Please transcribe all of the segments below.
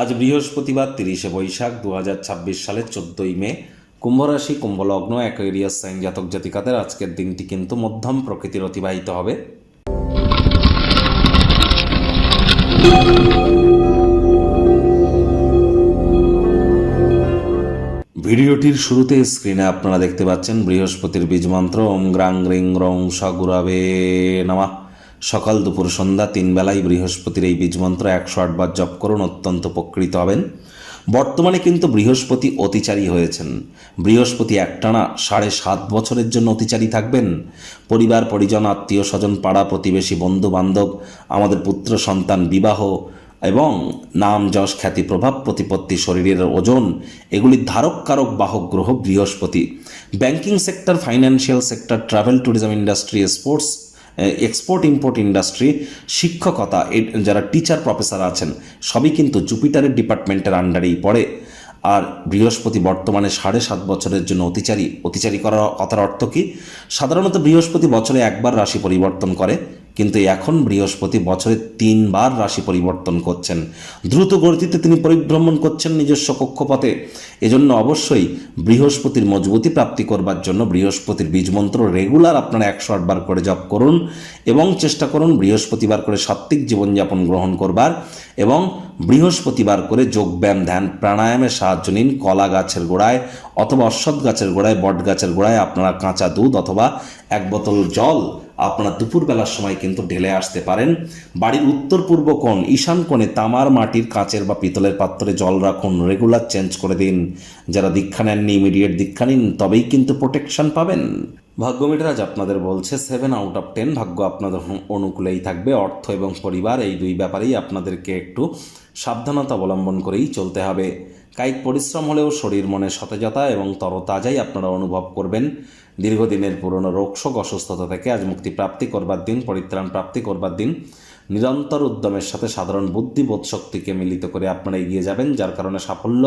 আজ বৃহস্পতিবার 30শে বৈশাখ 2026 সালের 14ই মে। কুম্ভ রাশি, কুম্ভ লগ্ন, অ্যাকোয়ারিয়াস সাইন জাতক জাতিকাদের আজকের দিনটি কিন্তু মধ্যম প্রকৃতির অতিবাহিত হবে। ভিডিওটির শুরুতে স্ক্রিনে আপনারা দেখতে পাচ্ছেন বৃহস্পতির বীজমন্ত্র ওম গ্রাং রিং রং স গুরাবে নমঃ। সকাল দুপুর সন্ধ্যা 3 বেলায় বৃহস্পতির এই বীজমন্ত্র 108 বার জপ করুন, অত্যন্ত উপকৃত হবেন। বর্তমানে কিন্তু বৃহস্পতি অতিচারী হয়েছেন। বৃহস্পতি একটানা 7.5 বছরের জন্য অতিচারী থাকবেন। পরিবার পরিজন, আত্মীয় স্বজন, পাড়া প্রতিবেশী, বন্ধু বান্ধব, আমাদের পুত্র সন্তান, বিবাহ এবং নাম যশ খ্যাতি প্রভাব প্রতিপত্তি, শরীরের ওজন, এগুলির ধারক কারক বাহক গ্রহ বৃহস্পতি। Banking sector, financial sector, travel tourism industry, sports, export import industry, শিক্ষকতা, যারা টিচার প্রফেসর আছেন সবই কিন্তু জুপিটারের ডিপার্টমেন্টের আন্ডারেই পড়ে। আর বৃহস্পতি বর্তমানে 7.5 বছরের জন্য অতিচারী করার কথার অর্থ কী? সাধারণত বৃহস্পতি বছরে একবার রাশি পরিবর্তন করে, কিন্তু এখন বৃহস্পতি বছরে 3 বার রাশি পরিবর্তন করছেন। দ্রুত গতিতে তিনি পরিভ্রমণ করছেন নিজস্ব কক্ষপথে। এজন্য অবশ্যই বৃহস্পতির মজবুতি প্রাপ্তি করবার জন্য বৃহস্পতির বীজমন্ত্র রেগুলার আপনারা 108 বার করে জপ করুন এবং চেষ্টা করুন বৃহস্পতিবার করে সাত্ত্বিক জীবনযাপন গ্রহণ করবার এবং বৃহস্পতিবার করে যোগব্যায়াম, ধ্যান, প্রাণায়ামের সাহায্য নিন। কলা গাছের গোড়ায় অথবা অশ্বত্থ গাছের গোড়ায়, বট গাছের গোড়ায় আপনারা কাঁচা দুধ অথবা 1 বোতল জল আপনারা দুপুরবেলার সময় কিন্তু ঢেলে আসতে পারেন। বাড়ির উত্তর পূর্ব কোণ, ঈশান কোণে তামার, মাটির, কাঁচের বা পিতলের পাত্রে জল রাখুন, রেগুলার চেঞ্জ করে দিন। যারা দীক্ষা নেননি ইমিডিয়েট দীক্ষা নিন, তবেই কিন্তু প্রোটেকশন পাবেন। ভাগ্য মিটার আজ আপনাদের বলছে 7 আউট অফ 10। ভাগ্য আপনাদের অনুকূলেই থাকবে। অর্থ এবং পরিবার এই দুই ব্যাপারেই আপনাদেরকে একটু সাবধানতা অবলম্বন করেই চলতে হবে। কায়িক পরিশ্রম হলেও শরীর মনে সতেজতা এবং তরতাজাই আপনারা অনুভব করবেন। দীর্ঘদিনের পুরনো রোগশোক, অসুস্থতা থেকে আজ মুক্তি প্রাপ্তি করবার দিন, পরিত্রাণ প্রাপ্তি করবার দিন। নিরন্তর উদ্যমের সাথে সাধারণ বুদ্ধি বোধ শক্তিকে মিলিত করে আপনারা এগিয়ে যাবেন, যার কারণে সাফল্য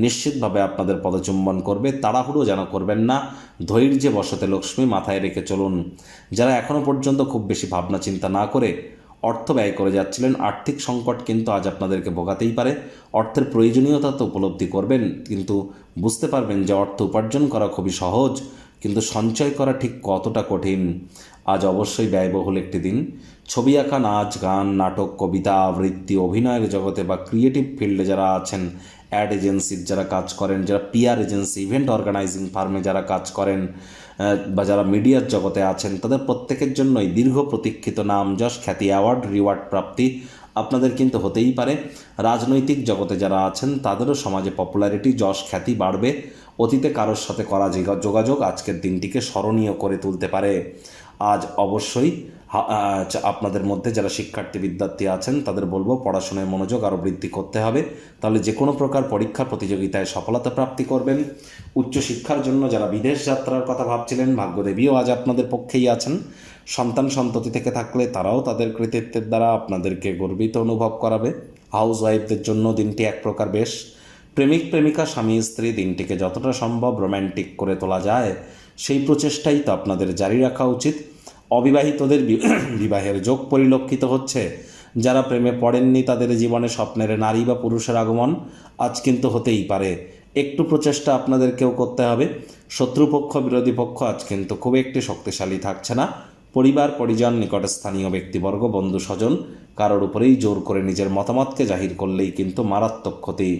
নিশ্চিতভাবে আপনাদের পদচুম্বন করবে। তাড়াহুড়ো যেন করবেন না, ধৈর্যে বসতে লক্ষ্মী মাথায় রেখে চলুন। যারা এখনও পর্যন্ত খুব বেশি ভাবনা চিন্তা না করে অর্থ ব্যয় করে যাচ্ছিলেন, আর্থিক সংকট কিন্তু আজ আপনাদেরকে ভোগাতেই পারে। অর্থের প্রয়োজনীয়তা তো উপলব্ধি করবেন, কিন্তু বুঝতে পারবেন যে অর্থ উপার্জন করা খুবই সহজ, কিন্তু সঞ্চয় করা ঠিক কতটা কঠিন। আজ অবশ্যই ব্যয়বহুল একটি দিন। ছবি আঁকা, নাচ, গান, নাটক, কবিতা আবৃত্তি, অভিনয়ের জগতে বা ক্রিয়েটিভ ফিল্ডে যারা আছেন, অ্যাড এজেন্সির যারা কাজ করেন, যারা পিআর এজেন্সি, ইভেন্ট অর্গানাইজিং ফার্মে যারা কাজ করেন, বা যারা মিডিয়ার জগতে আছেন, তাদের প্রত্যেকের জন্যই দীর্ঘ প্রতীক্ষিত নাম যশ খ্যাতি, অ্যাওয়ার্ড, রিওয়ার্ড প্রাপ্তি আপনাদের কিন্তু হতেই পারে। রাজনৈতিক জগতে যারা আছেন তাদেরও সমাজে পপুলারিটি, যশ খ্যাতি বাড়বে। অতীতে কারোর সাথে করা যোগাযোগ আজকের দিনটিকে স্মরণীয় করে তুলতে পারে। আজ অবশ্যই আপনাদের মধ্যে যারা শিক্ষার্থী বিদ্যার্থী আছেন তাদের বলবো পড়াশোনায় মনোযোগ আরও বৃদ্ধি করতে হবে, তাহলে যে কোনো প্রকার পরীক্ষা প্রতিযোগিতায় সফলতা প্রাপ্তি করবেন। উচ্চশিক্ষার জন্য যারা বিদেশ যাত্রার কথা ভাবছিলেন, ভাগ্যদেবীও আজ আপনাদের পক্ষেই আছেন। সন্তান সন্ততি থেকে থাকলে তারাও তাদের কৃতিত্বের দ্বারা আপনাদেরকে গর্বিত অনুভব করাবে। হাউস ওয়াইফদের জন্য দিনটি এক প্রকার বেশ। প্রেমিক প্রেমিকা, স্বামী স্ত্রী দিনটিকে যতটা সম্ভব রোম্যান্টিক করে তোলা যায় সেই প্রচেষ্টাই তো আপনাদের জারি রাখা উচিত। অবিবাহিতদের বিবাহের যোগ পরিলক্ষিত হচ্ছে। যারা প্রেমে পড়েননি তাদের জীবনে স্বপ্নের নারী বা পুরুষের আগমন আজ কিন্তু হতেই পারে। একটু প্রচেষ্টা আপনাদেরকেও করতে হবে। শত্রুপক্ষ, বিরোধী পক্ষ আজ কিন্তু খুব একটি শক্তিশালী থাকছে না। পরিবার পরিজন, নিকটস্থানীয় ব্যক্তিবর্গ, বন্ধু স্বজন কারোর উপরেই জোর করে নিজের মতামতকে জাহির করলেই কিন্তু মারাত্মক ক্ষতি।